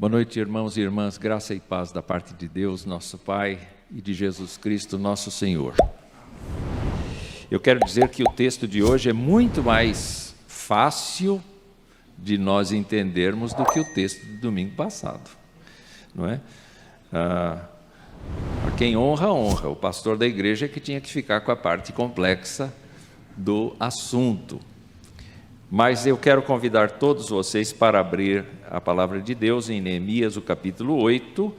Boa noite, irmãos e irmãs, graça e paz da parte de Deus, nosso Pai, e de Jesus Cristo, nosso Senhor. Eu quero dizer que o texto de hoje é muito mais fácil de nós entendermos do que o texto do domingo passado, não é? A quem honra, honra. O pastor da igreja é que tinha que ficar com a parte complexa do assunto. Mas eu quero convidar todos vocês para abrir a palavra de Deus em Neemias, o capítulo 8,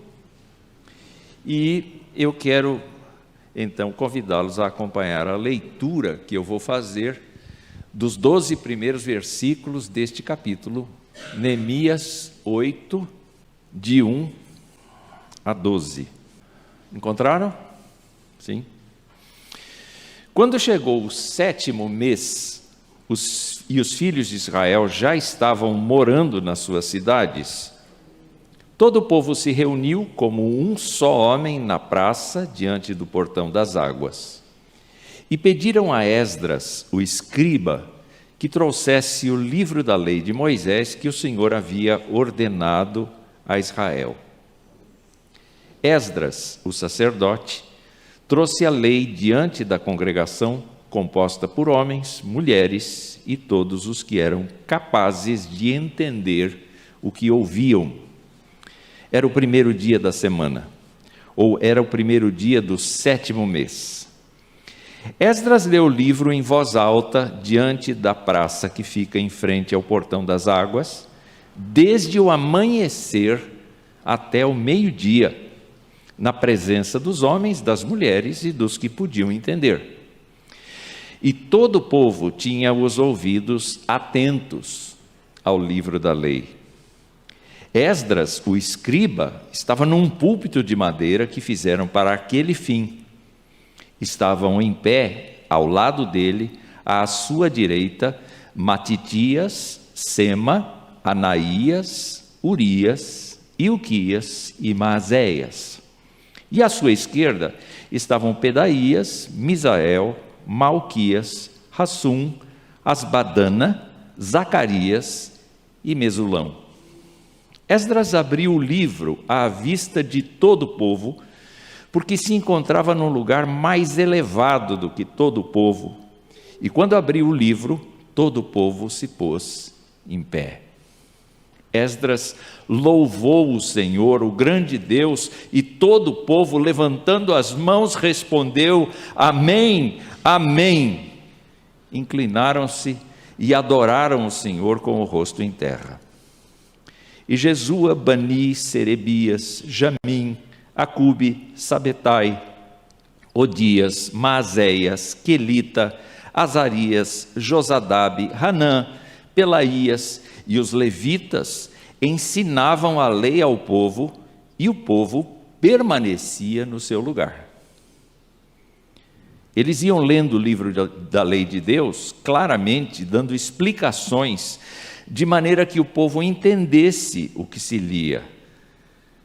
e eu quero então convidá-los a acompanhar a leitura que eu vou fazer dos 12 primeiros versículos deste capítulo, Neemias 8, de 1 a 12. Encontraram? Sim. Quando chegou o 7º mês, os filhos de Israel já estavam morando nas suas cidades, todo o povo se reuniu como um só homem na praça, diante do portão das águas. E pediram a Esdras, o escriba, que trouxesse o livro da lei de Moisés que o Senhor havia ordenado a Israel. Esdras, o sacerdote, trouxe a lei diante da congregação, composta por homens, mulheres e todos os que eram capazes de entender o que ouviam. Era o primeiro dia da semana, ou era o primeiro dia do 7º mês. Esdras leu o livro em voz alta diante da praça que fica em frente ao portão das águas, desde o amanhecer até o meio-dia, na presença dos homens, das mulheres e dos que podiam entender. E todo o povo tinha os ouvidos atentos ao livro da lei. Esdras, o escriba, estava num púlpito de madeira que fizeram para aquele fim. Estavam em pé, ao lado dele, à sua direita, Matitias, Sema, Anaías, Urias, Ilquias e Maazéias. E à sua esquerda estavam Pedaías, Misael, Malquias, Hassum, Asbadana, Zacarias e Mesulão. Esdras abriu o livro à vista de todo o povo, porque se encontrava num lugar mais elevado do que todo o povo. E quando abriu o livro, todo o povo se pôs em pé. Esdras louvou o Senhor, o grande Deus, e todo o povo, levantando as mãos, respondeu: Amém, Amém. Inclinaram-se e adoraram o Senhor com o rosto em terra. E Jesua, Bani, Serebias, Jamim, Acube, Sabetai, Odias, Maazéias, Quelita, Azarias, Josadabe, Hanã, Pelaías e os levitas ensinavam a lei ao povo, e o povo permanecia no seu lugar. Eles iam lendo o livro da lei de Deus, claramente dando explicações, de maneira que o povo entendesse o que se lia.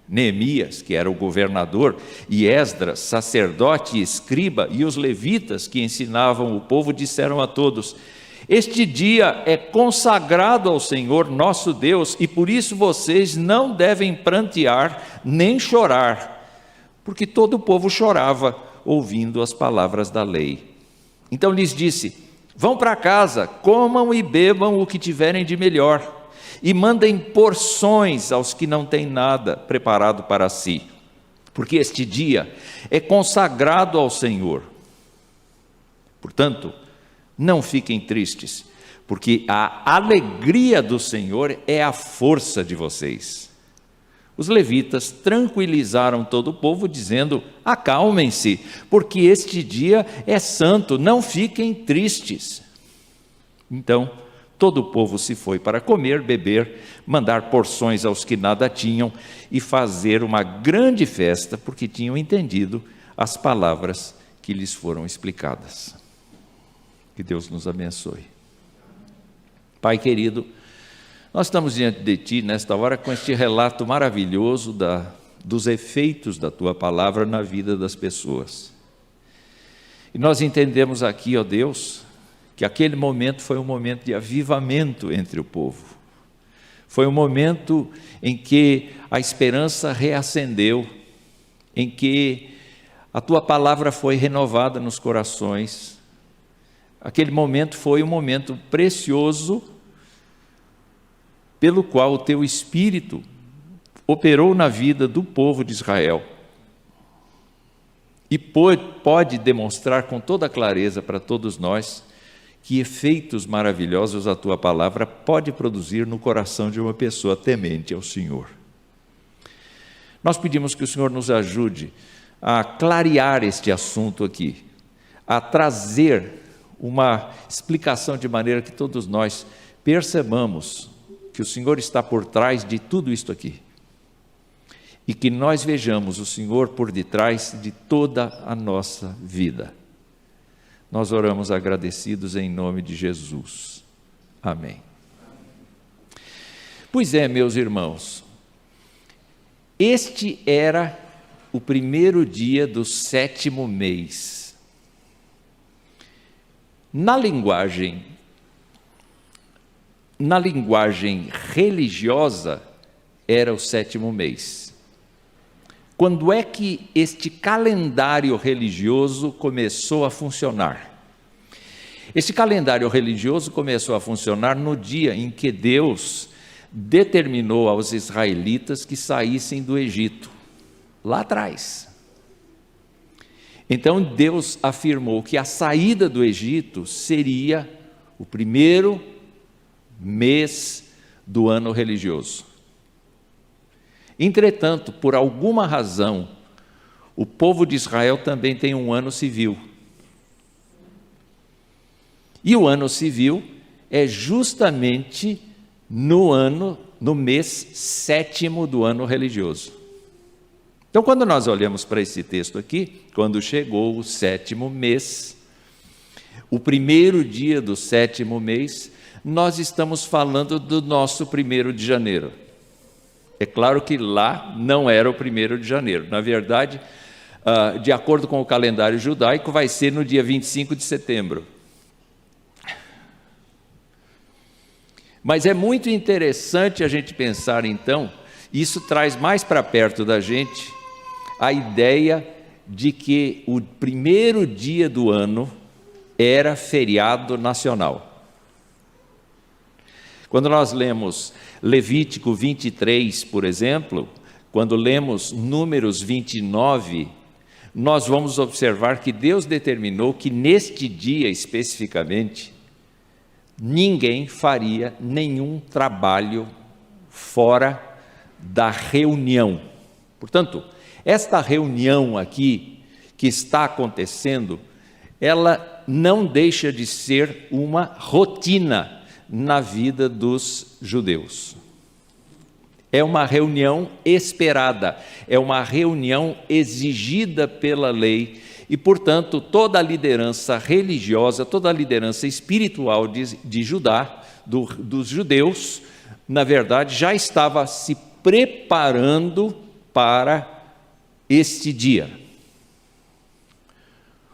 Neemias, que era o governador, e Esdras, sacerdote e escriba, e os levitas que ensinavam o povo, disseram a todos: Este dia é consagrado ao Senhor nosso Deus, e por isso vocês não devem prantear nem chorar, porque todo o povo chorava ouvindo as palavras da lei. Então lhes disse: Vão para casa, comam e bebam o que tiverem de melhor, e mandem porções aos que não têm nada preparado para si, porque este dia é consagrado ao Senhor. Portanto, não fiquem tristes, porque a alegria do Senhor é a força de vocês. Os levitas tranquilizaram todo o povo, dizendo: Acalmem-se, porque este dia é santo, não fiquem tristes. Então, todo o povo se foi para comer, beber, mandar porções aos que nada tinham e fazer uma grande festa, porque tinham entendido as palavras que lhes foram explicadas. Que Deus nos abençoe. Pai querido, nós estamos diante de Ti nesta hora com este relato maravilhoso dos efeitos da Tua palavra na vida das pessoas. E nós entendemos aqui, ó Deus, que aquele momento foi um momento de avivamento entre o povo. Foi um momento em que a esperança reacendeu, em que a tua palavra foi renovada nos corações. Aquele momento foi um momento precioso, pelo qual o teu Espírito operou na vida do povo de Israel. E pode demonstrar com toda clareza para todos nós que efeitos maravilhosos a tua palavra pode produzir no coração de uma pessoa temente ao Senhor. Nós pedimos que o Senhor nos ajude a clarear este assunto aqui, a trazer uma explicação de maneira que todos nós percebamos que o Senhor está por trás de tudo isto aqui. E que nós vejamos o Senhor por detrás de toda a nossa vida. Nós oramos agradecidos em nome de Jesus. Amém. Pois é, meus irmãos, este era o primeiro dia do 7º mês. Na linguagem religiosa, era o 7º mês. Quando é que este calendário religioso começou a funcionar? Este calendário religioso começou a funcionar no dia em que Deus determinou aos israelitas que saíssem do Egito, lá atrás. Então Deus afirmou que a saída do Egito seria o primeiro mês do ano religioso. Entretanto, por alguma razão, o povo de Israel também tem um ano civil. E o ano civil é justamente no mês 7º do ano religioso. Então, quando nós olhamos para esse texto aqui, quando chegou o 7º mês, o primeiro dia do 7º mês, nós estamos falando do nosso 1º de janeiro. É claro que lá não era o 1º de janeiro. Na verdade, de acordo com o calendário judaico, vai ser no dia 25 de setembro. Mas é muito interessante a gente pensar, então, isso traz mais para perto da gente a ideia de que o primeiro dia do ano era feriado nacional. Quando nós lemos Levítico 23, por exemplo, quando lemos Números 29, nós vamos observar que Deus determinou que neste dia especificamente, ninguém faria nenhum trabalho fora da reunião. Portanto, esta reunião aqui que está acontecendo, ela não deixa de ser uma rotina na vida dos judeus. É uma reunião esperada, é uma reunião exigida pela lei e, portanto, toda a liderança religiosa, toda a liderança espiritual de Judá, dos judeus, na verdade, já estava se preparando para este dia.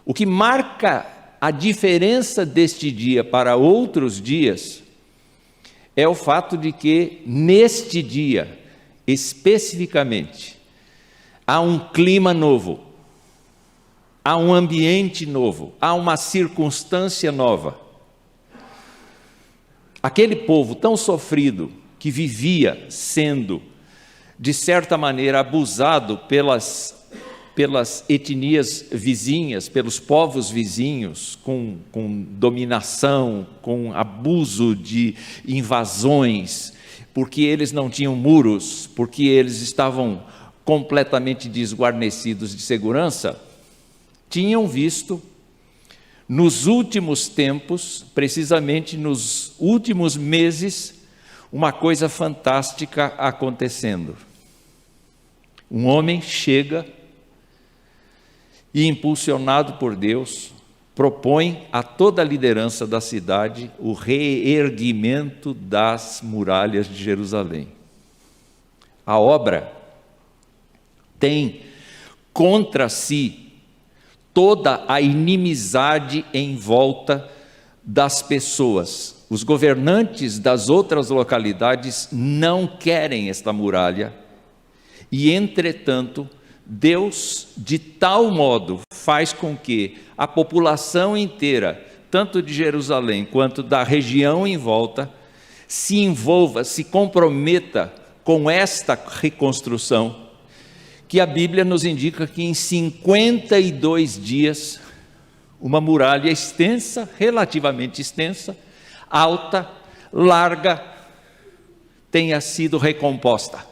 O que marca a diferença deste dia para outros dias é o fato de que, neste dia, especificamente, há um clima novo, há um ambiente novo, há uma circunstância nova. Aquele povo tão sofrido, que vivia sendo, de certa maneira, abusado pelas etnias vizinhas, pelos povos vizinhos, com dominação, com abuso de invasões, porque eles não tinham muros, porque eles estavam completamente desguarnecidos de segurança, tinham visto, nos últimos tempos, precisamente nos últimos meses, uma coisa fantástica acontecendo. Um homem chega e, impulsionado por Deus, propõe a toda a liderança da cidade o reerguimento das muralhas de Jerusalém. A obra tem contra si toda a inimizade em volta das pessoas. os governantes das outras localidades não querem esta muralha, e entretanto, Deus de tal modo faz com que a população inteira, tanto de Jerusalém quanto da região em volta, se envolva, se comprometa com esta reconstrução, que a Bíblia nos indica que em 52 dias, uma muralha extensa, relativamente extensa, alta, larga, tenha sido recomposta.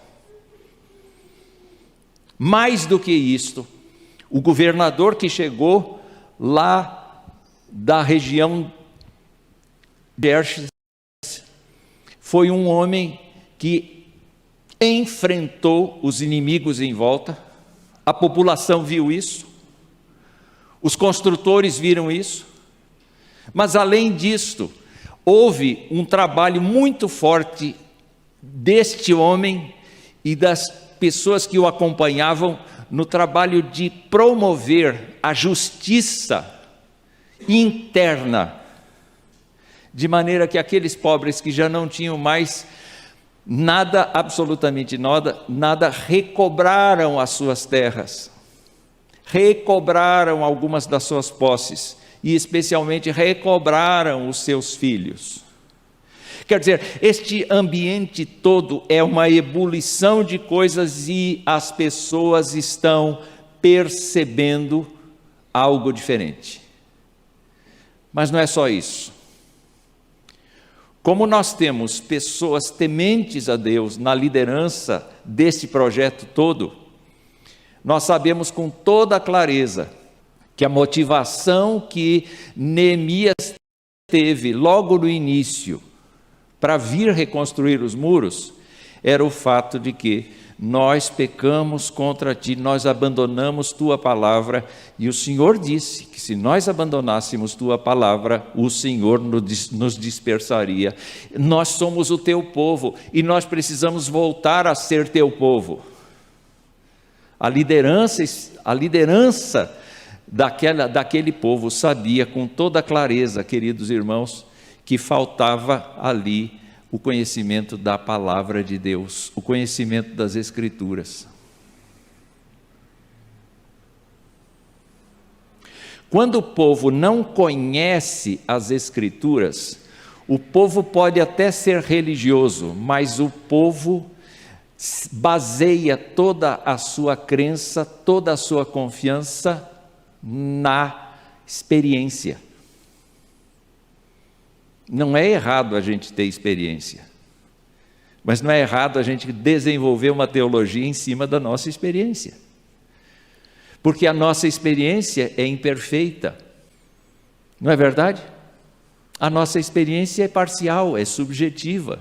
Mais do que isto, o governador que chegou lá da região de Xerxes foi um homem que enfrentou os inimigos em volta, a população viu isso, os construtores viram isso, mas além disto, houve um trabalho muito forte deste homem e das pessoas que o acompanhavam no trabalho de promover a justiça interna, de maneira que aqueles pobres que já não tinham mais nada, absolutamente nada, recobraram as suas terras, recobraram algumas das suas posses e especialmente recobraram os seus filhos. Quer dizer, este ambiente todo é uma ebulição de coisas e as pessoas estão percebendo algo diferente. Mas não é só isso. Como nós temos pessoas tementes a Deus na liderança desse projeto todo, nós sabemos com toda clareza que a motivação que Neemias teve logo no início para vir reconstruir os muros, era o fato de que nós pecamos contra ti, nós abandonamos tua palavra, e o Senhor disse que se nós abandonássemos tua palavra, o Senhor nos dispersaria. Nós somos o teu povo e nós precisamos voltar a ser teu povo. A liderança daquele povo sabia com toda clareza, queridos irmãos, que faltava ali o conhecimento da palavra de Deus, o conhecimento das Escrituras. Quando o povo não conhece as Escrituras, o povo pode até ser religioso, mas o povo baseia toda a sua crença, toda a sua confiança na experiência. Não é errado a gente ter experiência, mas não é errado a gente desenvolver uma teologia em cima da nossa experiência, porque a nossa experiência é imperfeita, não é verdade? A nossa experiência é parcial, é subjetiva.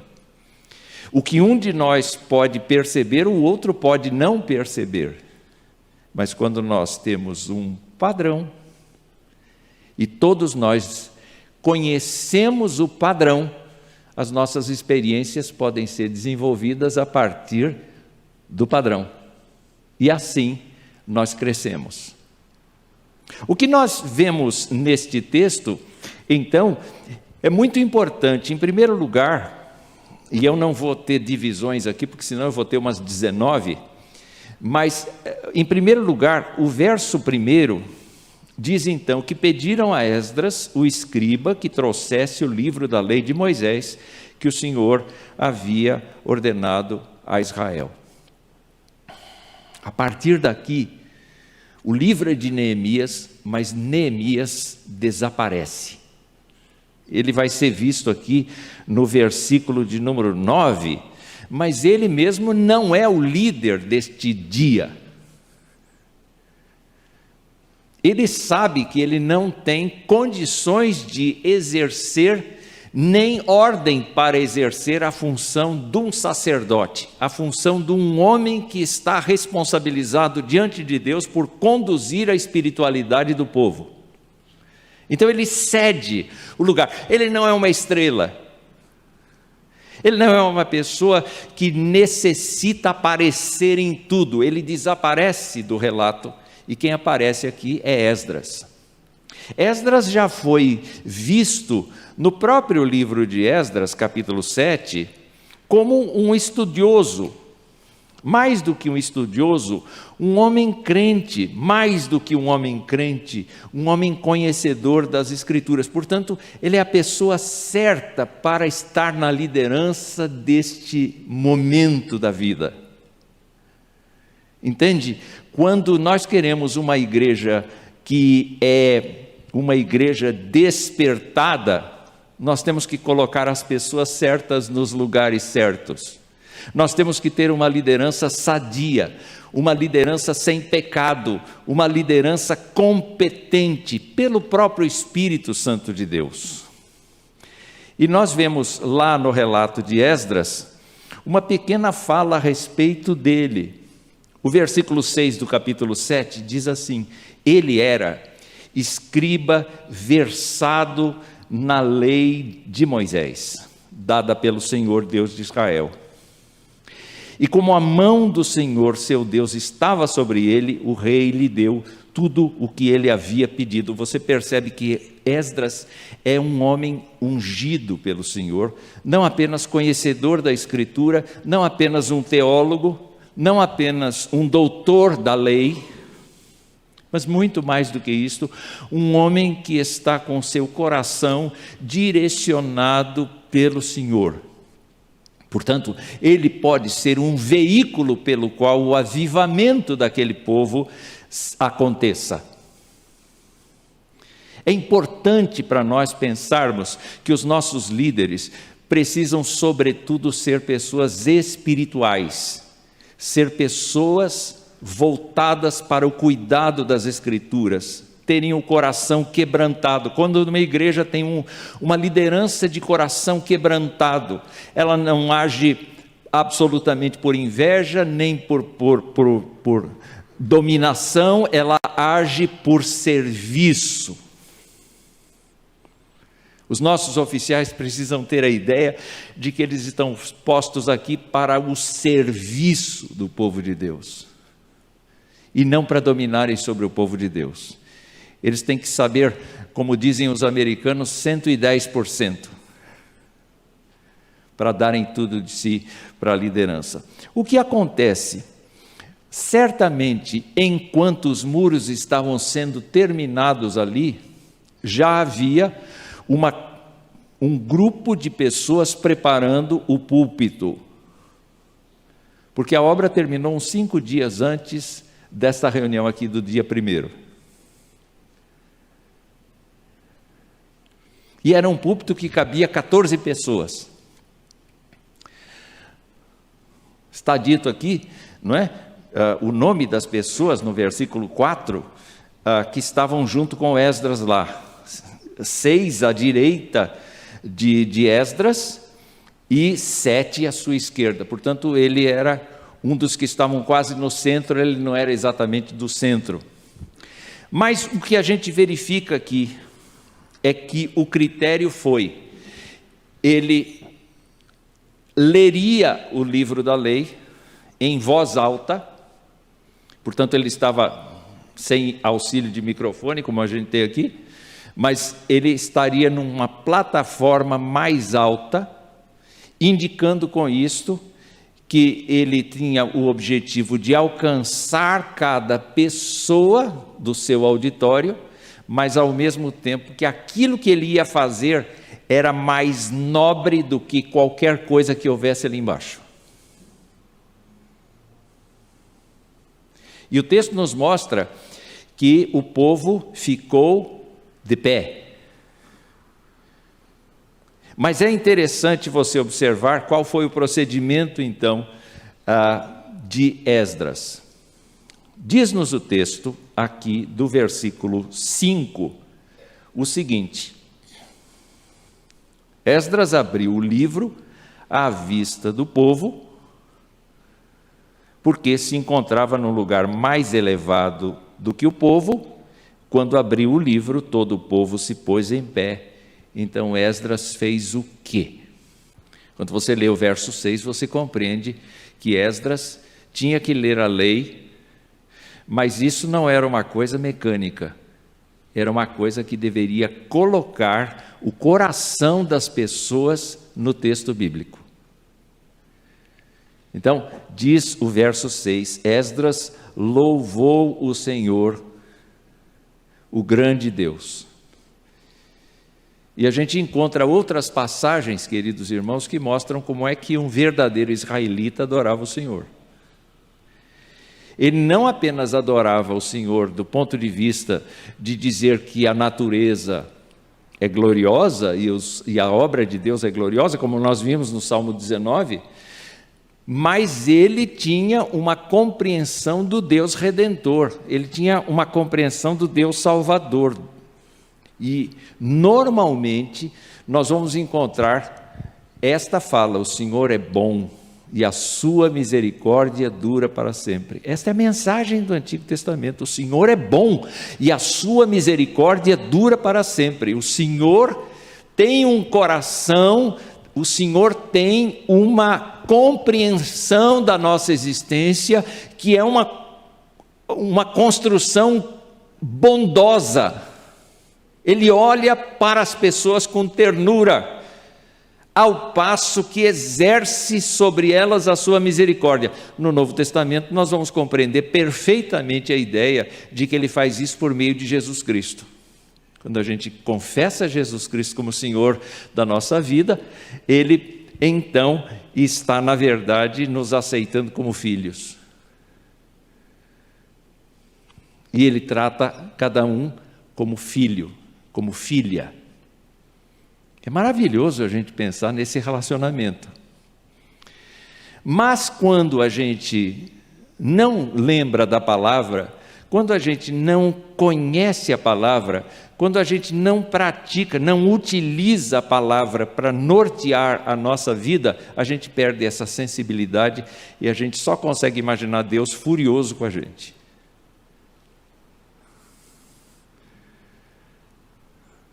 O que um de nós pode perceber, o outro pode não perceber, mas quando nós temos um padrão, e todos nós conhecemos o padrão, as nossas experiências podem ser desenvolvidas a partir do padrão. E assim nós crescemos. O que nós vemos neste texto, então, é muito importante. Em primeiro lugar, e eu não vou ter divisões aqui, porque senão eu vou ter umas 19, mas, em primeiro lugar, o verso 1 diz então que pediram a Esdras, o escriba, que trouxesse o livro da lei de Moisés, que o Senhor havia ordenado a Israel. A partir daqui, o livro é de Neemias, mas Neemias desaparece. Ele vai ser visto aqui no versículo de número 9, mas ele mesmo não é o líder deste dia. Ele sabe que ele não tem condições de exercer, nem ordem para exercer a função de um sacerdote, a função de um homem que está responsabilizado diante de Deus por conduzir a espiritualidade do povo. Então ele cede o lugar. Ele não é uma estrela, ele não é uma pessoa que necessita aparecer em tudo, ele desaparece do relato. E quem aparece aqui é Esdras. Esdras já foi visto no próprio livro de Esdras, capítulo 7, como um estudioso, mais do que um estudioso, um homem crente, mais do que um homem crente, um homem conhecedor das Escrituras. Portanto, ele é a pessoa certa para estar na liderança deste momento da vida. Entende? Quando nós queremos uma igreja que é uma igreja despertada, nós temos que colocar as pessoas certas nos lugares certos. Nós temos que ter uma liderança sadia, uma liderança sem pecado, uma liderança competente pelo próprio Espírito Santo de Deus. E nós vemos lá no relato de Esdras uma pequena fala a respeito dele. O versículo 6 do capítulo 7 diz assim: ele era escriba versado na lei de Moisés, dada pelo Senhor Deus de Israel. E como a mão do Senhor, seu Deus, estava sobre ele, o rei lhe deu tudo o que ele havia pedido. Você percebe que Esdras é um homem ungido pelo Senhor, não apenas conhecedor da Escritura, não apenas um teólogo, não apenas um doutor da lei, mas muito mais do que isso, um homem que está com seu coração direcionado pelo Senhor. Portanto, ele pode ser um veículo pelo qual o avivamento daquele povo aconteça. É importante para nós pensarmos que os nossos líderes precisam, sobretudo, ser pessoas espirituais, ser pessoas voltadas para o cuidado das Escrituras, terem o coração quebrantado. Quando uma igreja tem uma liderança de coração quebrantado, ela não age absolutamente por inveja, nem por dominação, ela age por serviço. Os nossos oficiais precisam ter a ideia de que eles estão postos aqui para o serviço do povo de Deus, e não para dominarem sobre o povo de Deus. Eles têm que saber, como dizem os americanos, 110%, para darem tudo de si para a liderança. O que acontece? Certamente, enquanto os muros estavam sendo terminados ali, já havia um grupo de pessoas preparando o púlpito, porque a obra terminou uns 5 dias antes desta reunião aqui do dia 1º. E era um púlpito que cabia 14 pessoas. Está dito aqui, não é? O nome das pessoas no versículo 4, que estavam junto com Esdras lá. 6 à direita de Esdras e 7 à sua esquerda. Portanto, ele era um dos que estavam quase no centro, ele não era exatamente do centro. Mas o que a gente verifica aqui é que o critério foi: ele leria o livro da lei em voz alta, portanto ele estava sem auxílio de microfone, como a gente tem aqui, mas ele estaria numa plataforma mais alta, indicando com isto que ele tinha o objetivo de alcançar cada pessoa do seu auditório, mas ao mesmo tempo que aquilo que ele ia fazer era mais nobre do que qualquer coisa que houvesse ali embaixo. E o texto nos mostra que o povo ficou de pé. Mas é interessante você observar qual foi o procedimento então de Esdras. Diz-nos o texto aqui do versículo 5 o seguinte: Esdras abriu o livro à vista do povo, porque se encontrava num lugar mais elevado do que o povo. Quando abriu o livro, todo o povo se pôs em pé. Então Esdras fez o quê? Quando você lê o verso 6, você compreende que Esdras tinha que ler a lei, mas isso não era uma coisa mecânica. era uma coisa que deveria colocar o coração das pessoas no texto bíblico. Então, diz o verso 6, Esdras louvou o Senhor, o grande Deus. E a gente encontra outras passagens, queridos irmãos, que mostram como é que um verdadeiro israelita adorava o Senhor. Ele não apenas adorava o Senhor do ponto de vista de dizer que a natureza é gloriosa e a obra de Deus é gloriosa, como nós vimos no Salmo 19, mas ele tinha uma compreensão do Deus Redentor, ele tinha uma compreensão do Deus Salvador. E, normalmente, nós vamos encontrar esta fala, o Senhor é bom e a sua misericórdia dura para sempre. Esta é a mensagem do Antigo Testamento, o Senhor é bom e a sua misericórdia dura para sempre. O Senhor tem um coração, o Senhor tem uma compreensão da nossa existência, que é uma construção bondosa. Ele olha para as pessoas com ternura, ao passo que exerce sobre elas a sua misericórdia. No Novo Testamento nós vamos compreender perfeitamente a ideia de que ele faz isso por meio de Jesus Cristo. Quando a gente confessa Jesus Cristo como Senhor da nossa vida, ele então está, na verdade, nos aceitando como filhos. E ele trata cada um como filho, como filha. É maravilhoso a gente pensar nesse relacionamento. Mas quando a gente não lembra da palavra, quando a gente não conhece a palavra, quando a gente não pratica, não utiliza a palavra para nortear a nossa vida, a gente perde essa sensibilidade e a gente só consegue imaginar Deus furioso com a gente.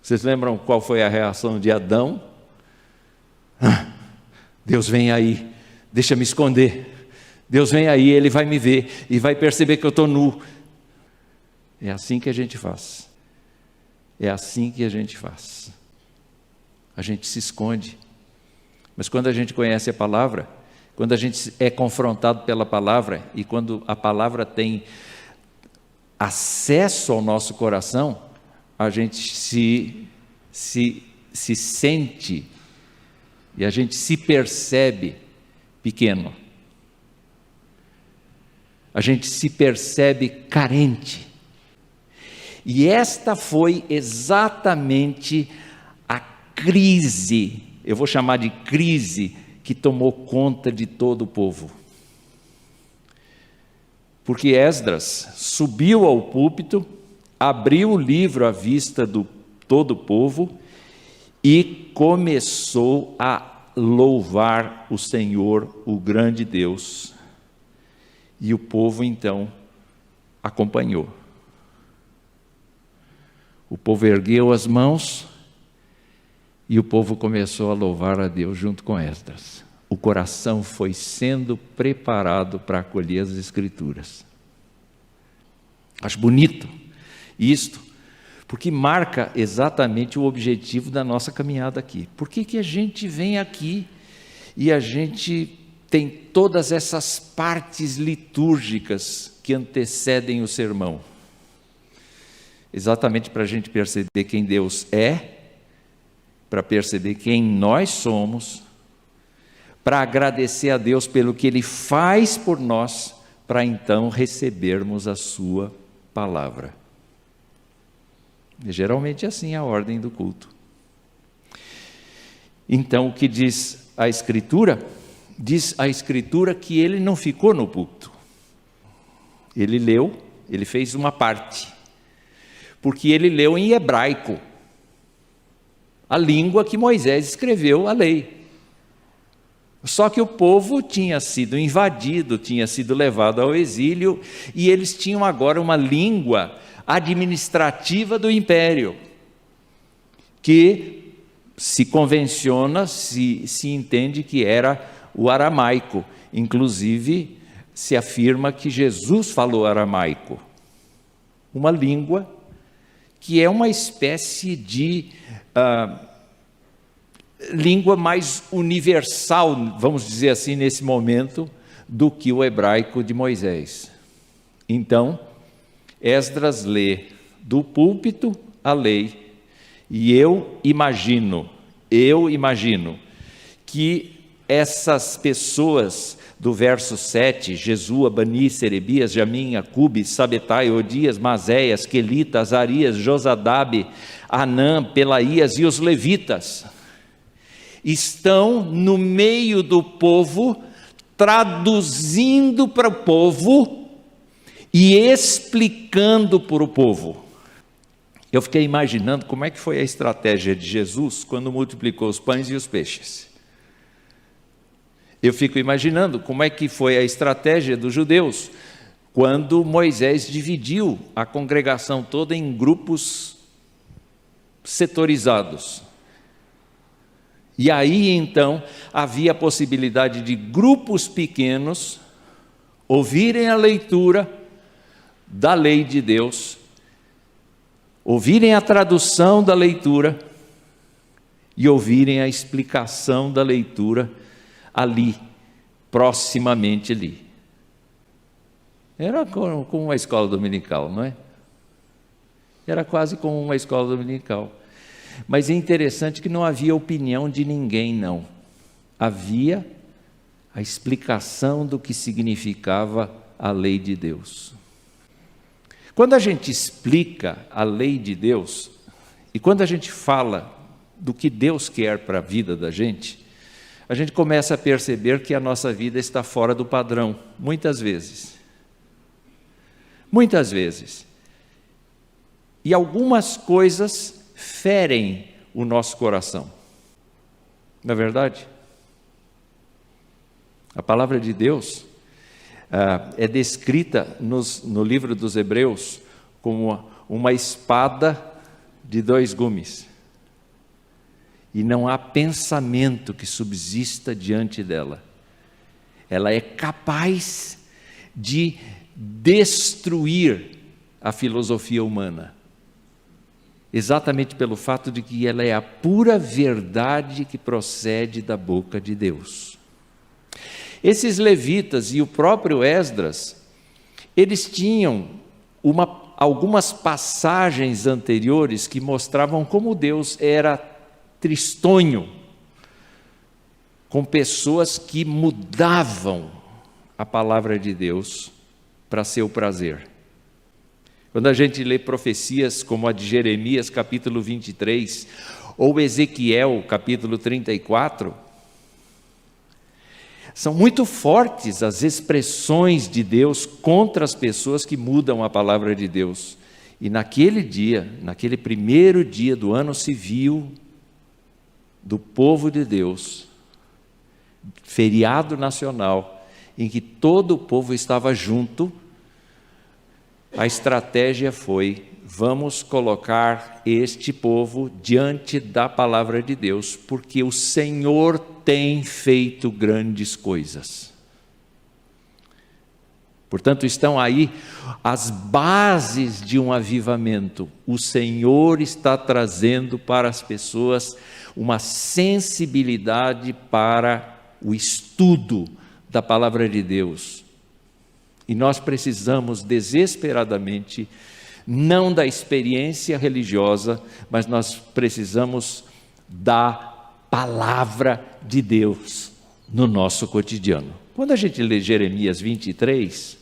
Vocês lembram qual foi a reação de Adão? Deus vem aí, deixa me esconder. Deus vem aí, ele vai me ver e vai perceber que eu estou nu. É assim que a gente faz. É assim que a gente faz. A gente se esconde. Mas quando a gente conhece a palavra, quando a gente é confrontado pela palavra e quando a palavra tem acesso ao nosso coração, a gente se sente e a gente se percebe pequeno. A gente se percebe carente. E esta foi exatamente a crise, eu vou chamar de crise, que tomou conta de todo o povo. Porque Esdras subiu ao púlpito, abriu o livro à vista do todo o povo e começou a louvar o Senhor, o grande Deus. E o povo então acompanhou. O povo ergueu as mãos e o povo começou a louvar a Deus junto com Esdras. O coração foi sendo preparado para acolher as Escrituras. Acho bonito isto, porque marca exatamente o objetivo da nossa caminhada aqui. Por que a gente vem aqui e a gente tem todas essas partes litúrgicas que antecedem o sermão? Exatamente para a gente perceber quem Deus é, para perceber quem nós somos, para agradecer a Deus pelo que Ele faz por nós, para então recebermos a sua palavra. E geralmente é assim a ordem do culto. Então, o que diz a Escritura? Diz a Escritura que ele não ficou no púlpito. Ele leu, ele fez uma parte, porque ele leu em hebraico, a língua que Moisés escreveu a lei. Só que o povo tinha sido invadido, tinha sido levado ao exílio, e eles tinham agora uma língua administrativa do império, que se convenciona, se entende que era o aramaico. Inclusive, se afirma que Jesus falou aramaico, uma língua que é uma espécie de língua mais universal, vamos dizer assim, nesse momento, do que o hebraico de Moisés. Então, Esdras lê do púlpito a lei, e eu imagino que essas pessoas do verso 7, Jesua, Bani, Serebias, Jamim, Acube, Sabetai, Odias, Mazéias, Quelita, Azarias, Josadabe, Anã, Pelaías e os levitas, estão no meio do povo, traduzindo para o povo e explicando para o povo. Eu fiquei imaginando como é que foi a estratégia de Jesus quando multiplicou os pães e os peixes. Eu fico imaginando como é que foi a estratégia dos judeus quando Moisés dividiu a congregação toda em grupos setorizados. E aí, então, havia a possibilidade de grupos pequenos ouvirem a leitura da lei de Deus, ouvirem a tradução da leitura e ouvirem a explicação da leitura ali, proximamente ali. Era como uma escola dominical, não é? Era quase como uma escola dominical. Mas é interessante que não havia opinião de ninguém, não. Havia a explicação do que significava a lei de Deus. Quando a gente explica a lei de Deus, e quando a gente fala do que Deus quer para a vida da gente, a gente começa a perceber que a nossa vida está fora do padrão, muitas vezes. Muitas vezes. E algumas coisas ferem o nosso coração. Não é verdade? A palavra de Deus é descrita no livro dos Hebreus como uma espada de 2 gumes. E não há pensamento que subsista diante dela. Ela é capaz de destruir a filosofia humana. Exatamente pelo fato de que ela é a pura verdade que procede da boca de Deus. Esses levitas e o próprio Esdras, eles tinham algumas passagens anteriores que mostravam como Deus era tristonho com pessoas que mudavam a palavra de Deus para seu prazer. Quando a gente lê profecias como a de Jeremias, capítulo 23, ou Ezequiel, capítulo 34, são muito fortes as expressões de Deus contra as pessoas que mudam a palavra de Deus. E naquele dia, naquele primeiro dia do ano civil do povo de Deus, feriado nacional, em que todo o povo estava junto, a estratégia foi: vamos colocar este povo diante da palavra de Deus, porque o Senhor tem feito grandes coisas. Portanto, estão aí as bases de um avivamento. O Senhor está trazendo para as pessoas uma sensibilidade para o estudo da palavra de Deus. E nós precisamos desesperadamente, não da experiência religiosa, mas nós precisamos da palavra de Deus no nosso cotidiano. Quando a gente lê Jeremias 23,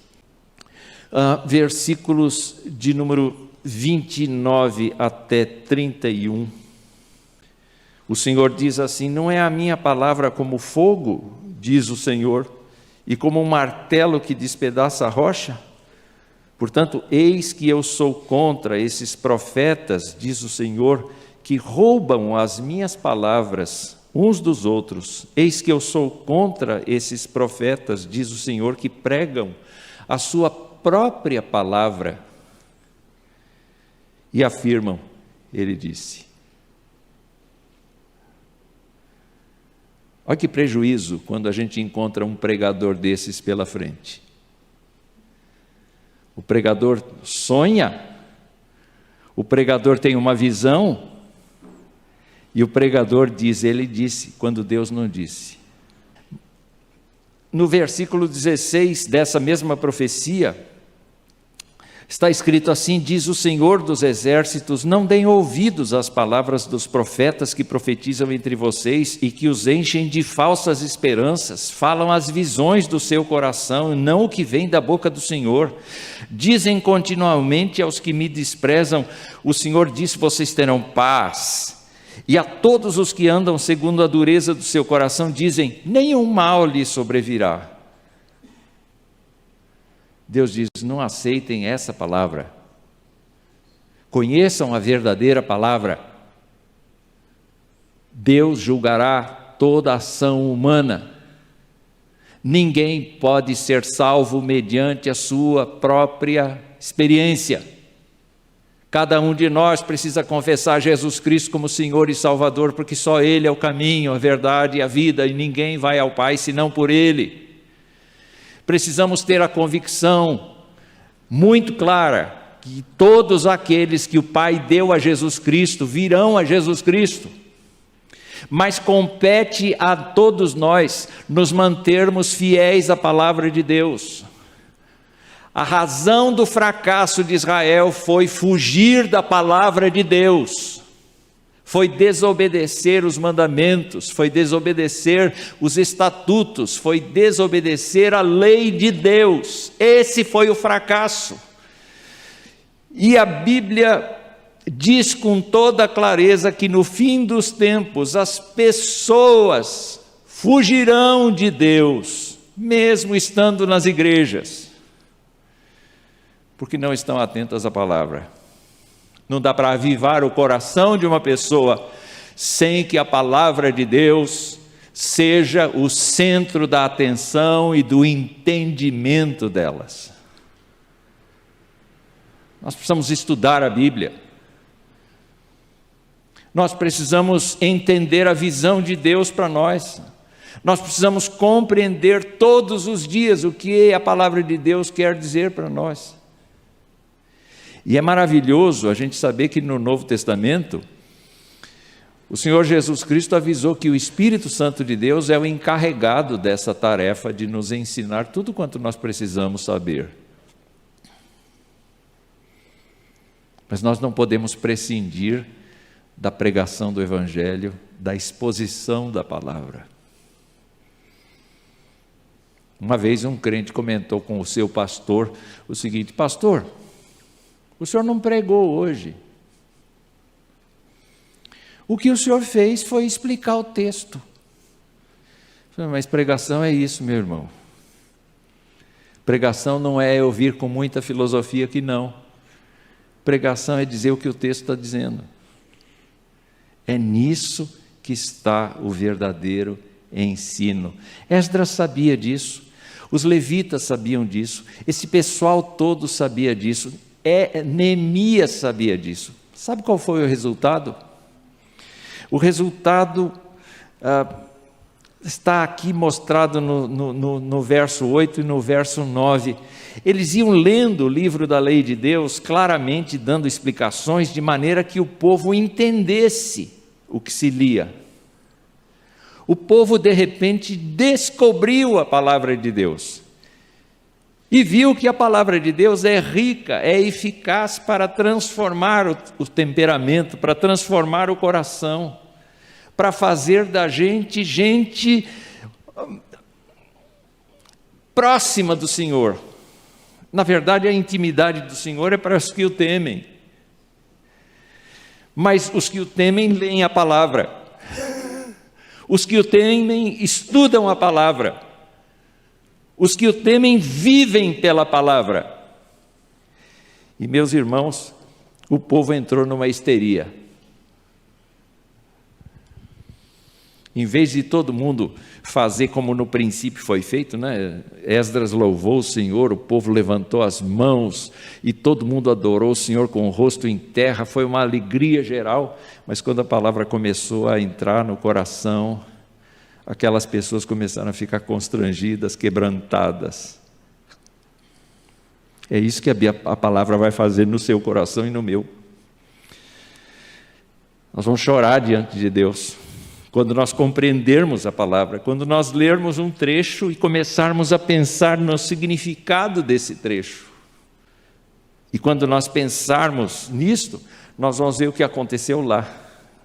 versículos de número 29 até 31, o Senhor diz assim: não é a minha palavra como fogo, diz o Senhor, e como um martelo que despedaça a rocha? Portanto, eis que eu sou contra esses profetas, diz o Senhor, que roubam as minhas palavras uns dos outros. Eis que eu sou contra esses profetas, diz o Senhor, que pregam a sua própria palavra e afirmam, ele disse. Olha que prejuízo quando a gente encontra um pregador desses pela frente. O pregador sonha, O pregador tem uma visão, e o pregador diz, ele disse, quando Deus não disse. No versículo 16 dessa mesma profecia, está escrito assim: diz o Senhor dos Exércitos, não deem ouvidos às palavras dos profetas que profetizam entre vocês e que os enchem de falsas esperanças, falam as visões do seu coração, não o que vem da boca do Senhor. Dizem continuamente aos que me desprezam, o Senhor disse, vocês terão paz. E a todos os que andam segundo a dureza do seu coração, dizem, nenhum mal lhe sobrevirá. Deus diz, não aceitem essa palavra. Conheçam a verdadeira palavra. Deus julgará toda ação humana. Ninguém pode ser salvo mediante a sua própria experiência. Cada um de nós precisa confessar Jesus Cristo como Senhor e Salvador, porque só Ele é o caminho, a verdade e a vida, e ninguém vai ao Pai senão por Ele. Precisamos ter a convicção muito clara que todos aqueles que o Pai deu a Jesus Cristo virão a Jesus Cristo, mas compete a todos nós nos mantermos fiéis à palavra de Deus. A razão do fracasso de Israel foi fugir da palavra de Deus, foi desobedecer os mandamentos, foi desobedecer os estatutos, foi desobedecer a lei de Deus. Esse foi o fracasso. E a Bíblia diz com toda clareza que no fim dos tempos as pessoas fugirão de Deus, mesmo estando nas igrejas, porque não estão atentas à palavra. Não dá para avivar o coração de uma pessoa sem que a palavra de Deus seja o centro da atenção e do entendimento delas. Nós precisamos estudar a Bíblia. Nós precisamos entender a visão de Deus para nós. Nós precisamos compreender todos os dias o que a palavra de Deus quer dizer para nós. E é maravilhoso a gente saber que no Novo Testamento, o Senhor Jesus Cristo avisou que o Espírito Santo de Deus é o encarregado dessa tarefa de nos ensinar tudo quanto nós precisamos saber. Mas nós não podemos prescindir da pregação do Evangelho, da exposição da palavra. Uma vez um crente comentou com o seu pastor o seguinte: pastor, o senhor não pregou hoje. O que o senhor fez foi explicar o texto. Mas pregação é isso, meu irmão. Pregação não é eu vir com muita filosofia aqui, não. Pregação é dizer o que o texto está dizendo. É nisso que está o verdadeiro ensino. Esdras sabia disso, os levitas sabiam disso, esse pessoal todo sabia disso, Neemias sabia disso. Sabe qual foi o resultado? O resultado está aqui mostrado no verso 8 e no verso 9. Eles iam lendo o livro da lei de Deus, claramente dando explicações, de maneira que o povo entendesse o que se lia. O povo de repente descobriu a palavra de Deus e viu que a palavra de Deus é rica, é eficaz para transformar o temperamento, para transformar o coração, para fazer da gente próxima do Senhor. Na verdade, a intimidade do Senhor é para os que o temem, mas os que o temem leem a palavra, os que o temem estudam a palavra, os que o temem vivem pela palavra. E meus irmãos, o povo entrou numa histeria. Em vez de todo mundo fazer como no princípio foi feito, né? Esdras louvou o Senhor, o povo levantou as mãos e todo mundo adorou o Senhor com o rosto em terra, foi uma alegria geral, mas quando a palavra começou a entrar no coração, aquelas pessoas começaram a ficar constrangidas, quebrantadas. É isso que a palavra vai fazer no seu coração e no meu. Nós vamos chorar diante de Deus quando nós compreendermos a palavra, quando nós lermos um trecho e começarmos a pensar no significado desse trecho. E quando nós pensarmos nisto, nós vamos ver o que aconteceu lá.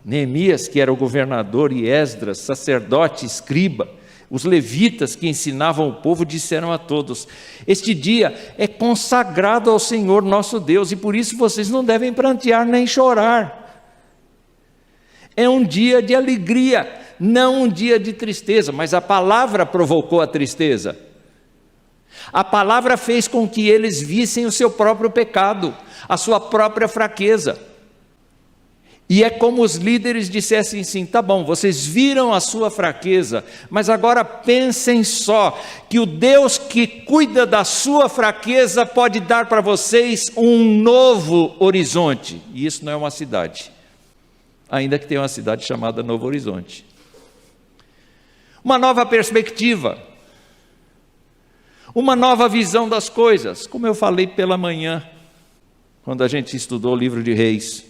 Neemias, que era o governador, e Esdras, sacerdote, escriba, os levitas que ensinavam o povo, disseram a todos: este dia é consagrado ao Senhor nosso Deus, e por isso vocês não devem prantear nem chorar. É um dia de alegria, não um dia de tristeza, mas a palavra provocou a tristeza. A palavra fez com que eles vissem o seu próprio pecado, a sua própria fraqueza. E é como os líderes dissessem assim: tá bom, vocês viram a sua fraqueza, mas agora pensem só, que o Deus que cuida da sua fraqueza pode dar para vocês um novo horizonte. E isso não é uma cidade, ainda que tenha uma cidade chamada Novo Horizonte. Uma nova perspectiva, uma nova visão das coisas, como eu falei pela manhã, quando a gente estudou o livro de Reis.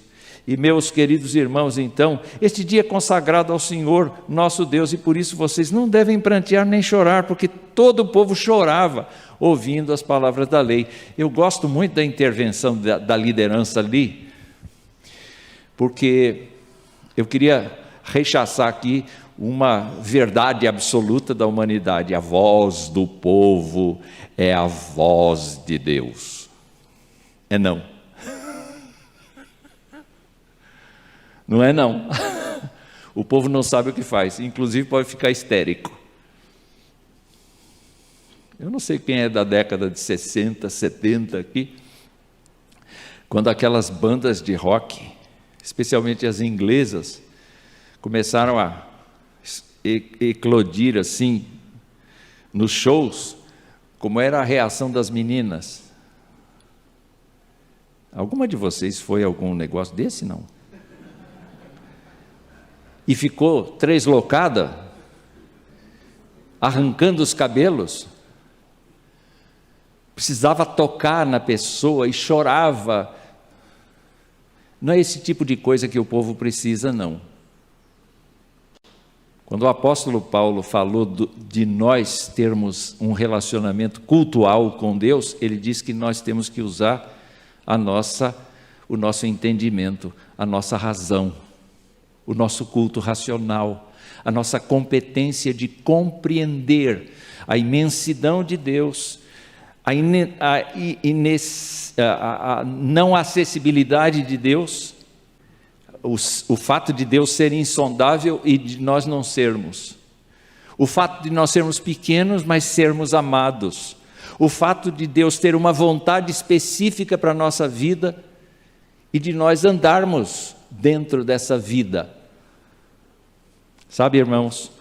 E meus queridos irmãos, então, este dia é consagrado ao Senhor nosso Deus, e por isso vocês não devem prantear nem chorar, porque todo o povo chorava ouvindo as palavras da lei. Eu gosto muito da intervenção da liderança ali, porque eu queria rechaçar aqui uma verdade absoluta da humanidade: a voz do povo é a voz de Deus. É não. Não é não. O povo não sabe o que faz, inclusive pode ficar histérico. Eu não sei quem é da década de 60, 70 aqui, quando aquelas bandas de rock, especialmente as inglesas, começaram a eclodir assim nos shows, como era a reação das meninas. Alguma de vocês foi a algum negócio desse, não? E ficou treslocada, arrancando os cabelos, precisava tocar na pessoa e chorava. Não é esse tipo de coisa que o povo precisa, não. Quando o apóstolo Paulo falou de nós termos um relacionamento cultual com Deus, ele diz que nós temos que usar o nosso entendimento, a nossa razão, o nosso culto racional, a nossa competência de compreender a imensidão de Deus, a não acessibilidade de Deus, o fato de Deus ser insondável e de nós não sermos, o fato de nós sermos pequenos, mas sermos amados, o fato de Deus ter uma vontade específica para a nossa vida e de nós andarmos dentro dessa vida. Sabe, irmãos,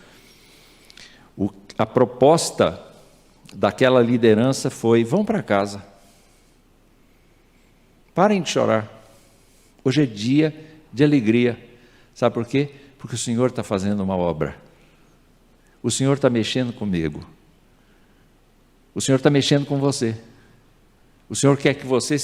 a proposta daquela liderança foi: vão para casa, parem de chorar, hoje é dia de alegria. Sabe por quê? Porque o Senhor está fazendo uma obra, o Senhor está mexendo comigo, o Senhor está mexendo com você. O Senhor quer que você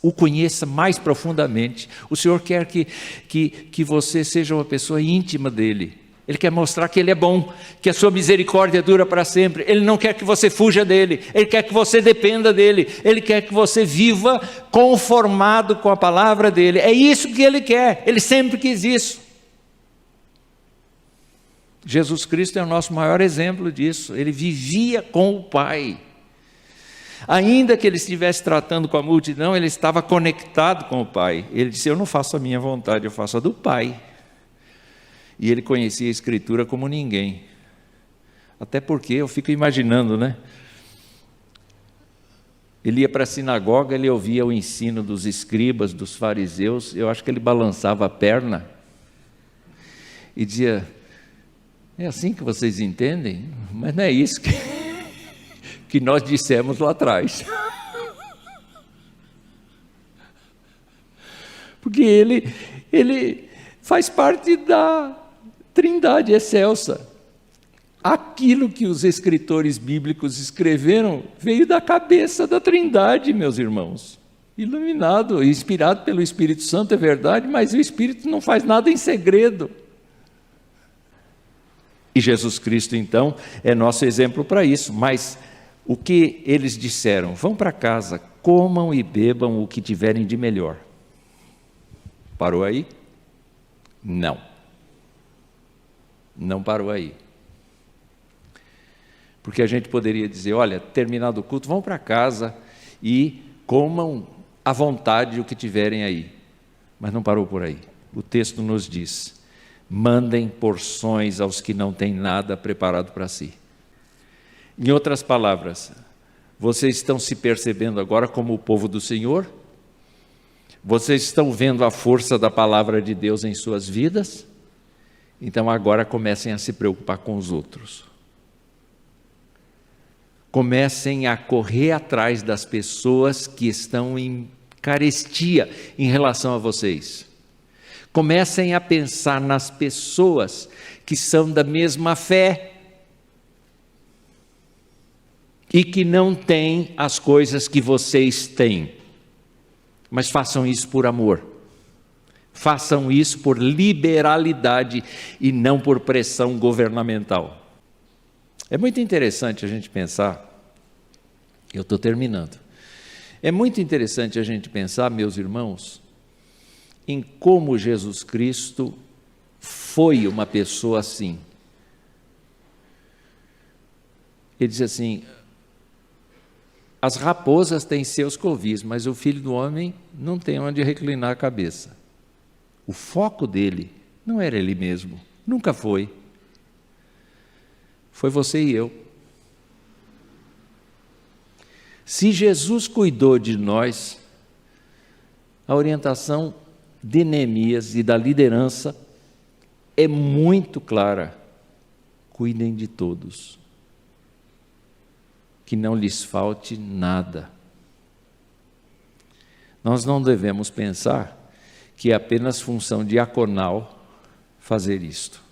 o conheça mais profundamente. O Senhor quer que você seja uma pessoa íntima dEle. Ele quer mostrar que Ele é bom, que a sua misericórdia dura para sempre. Ele não quer que você fuja dEle, Ele quer que você dependa dEle, Ele quer que você viva conformado com a palavra dEle. É isso que Ele quer, Ele sempre quis isso. Jesus Cristo é o nosso maior exemplo disso. Ele vivia com o Pai. Ainda que ele estivesse tratando com a multidão, ele estava conectado com o Pai. Ele disse: eu não faço a minha vontade, eu faço a do Pai. E ele conhecia a Escritura como ninguém. Até porque eu fico imaginando, né? Ele ia para a sinagoga, ele ouvia o ensino dos escribas, dos fariseus. Eu acho que ele balançava a perna e dizia: é assim que vocês entendem? Mas não é isso que nós dissemos lá atrás. Porque ele faz parte da Trindade excelsa. Aquilo que os escritores bíblicos escreveram veio da cabeça da Trindade, meus irmãos. Iluminado, inspirado pelo Espírito Santo, é verdade, mas o Espírito não faz nada em segredo. E Jesus Cristo, então, é nosso exemplo para isso. Mas o que eles disseram? Vão para casa, comam e bebam o que tiverem de melhor. Parou aí? Não. Não parou aí. Porque a gente poderia dizer, olha, terminado o culto, vão para casa e comam à vontade o que tiverem aí. Mas não parou por aí. O texto nos diz, mandem porções aos que não têm nada preparado para si. Em outras palavras, vocês estão se percebendo agora como o povo do Senhor? Vocês estão vendo a força da palavra de Deus em suas vidas? Então agora comecem a se preocupar com os outros. Comecem a correr atrás das pessoas que estão em carestia em relação a vocês. Comecem a pensar nas pessoas que são da mesma fé e que não têm as coisas que vocês têm. Mas façam isso por amor. Façam isso por liberalidade e não por pressão governamental. É muito interessante a gente pensar, eu estou terminando, é muito interessante a gente pensar, meus irmãos, em como Jesus Cristo foi uma pessoa assim. Ele diz assim, as raposas têm seus covis, mas o Filho do Homem não tem onde reclinar a cabeça. O foco dele não era ele mesmo, nunca foi. Foi você e eu. Se Jesus cuidou de nós, a orientação de Neemias e da liderança é muito clara. Cuidem de todos. Que não lhes falte nada. Nós não devemos pensar que é apenas função diaconal fazer isto.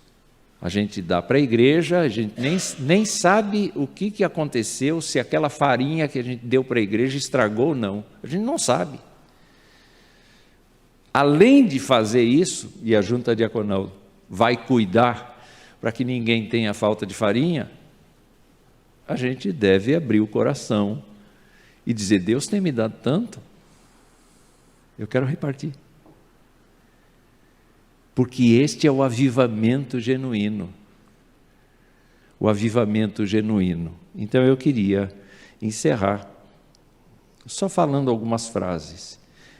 A gente dá para a igreja, a gente nem sabe o que aconteceu, se aquela farinha que a gente deu para a igreja estragou ou não. A gente não sabe. Além de fazer isso, e a junta diaconal vai cuidar para que ninguém tenha falta de farinha, a gente deve abrir o coração e dizer, Deus tem me dado tanto, eu quero repartir. Porque este é o avivamento genuíno. O avivamento genuíno. Então eu queria encerrar só falando algumas frases.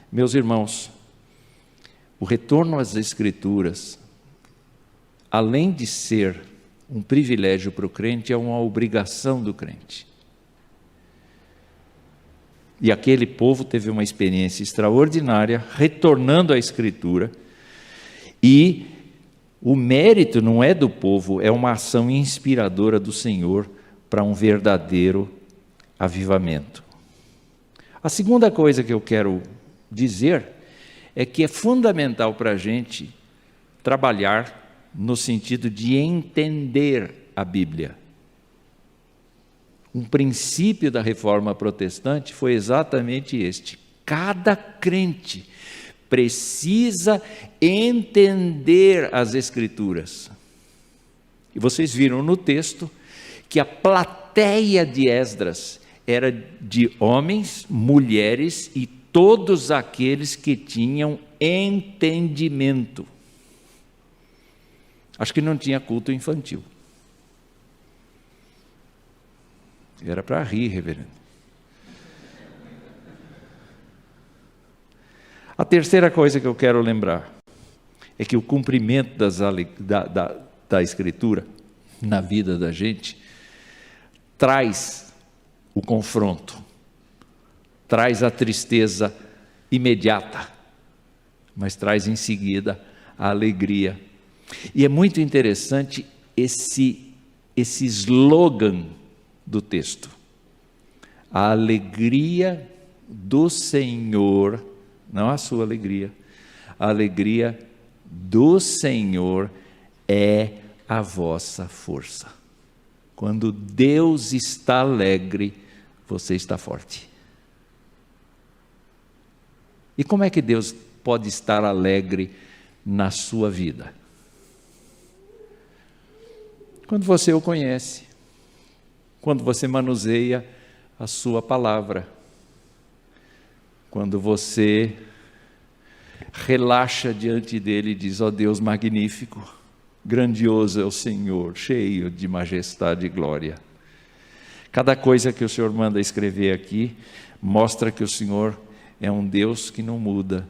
Meus irmãos, o retorno às Escrituras, além de ser um privilégio para o crente, é uma obrigação do crente. E aquele povo teve uma experiência extraordinária, retornando à Escritura, e o mérito não é do povo, é uma ação inspiradora do Senhor para um verdadeiro avivamento. A segunda coisa que eu quero dizer é que é fundamental para a gente trabalhar no sentido de entender a Bíblia. Um princípio da Reforma Protestante foi exatamente este. Cada crente precisa entender as Escrituras. E vocês viram no texto que a plateia de Esdras era de homens, mulheres e todos aqueles que tinham entendimento. Acho que não tinha culto infantil. Era para rir, reverendo. A terceira coisa que eu quero lembrar é que o cumprimento da Escritura na vida da gente traz o confronto, traz a tristeza imediata, mas traz em seguida a alegria. E é muito interessante esse slogan do texto. A alegria do Senhor, não a sua alegria, a alegria do Senhor é a vossa força. Quando Deus está alegre, você está forte. E como é que Deus pode estar alegre na sua vida? Quando você o conhece, quando você manuseia a sua palavra, quando você relaxa diante dele e diz: ó Deus magnífico, grandioso é o Senhor, cheio de majestade e glória. Cada coisa que o Senhor manda escrever aqui mostra que o Senhor é um Deus que não muda,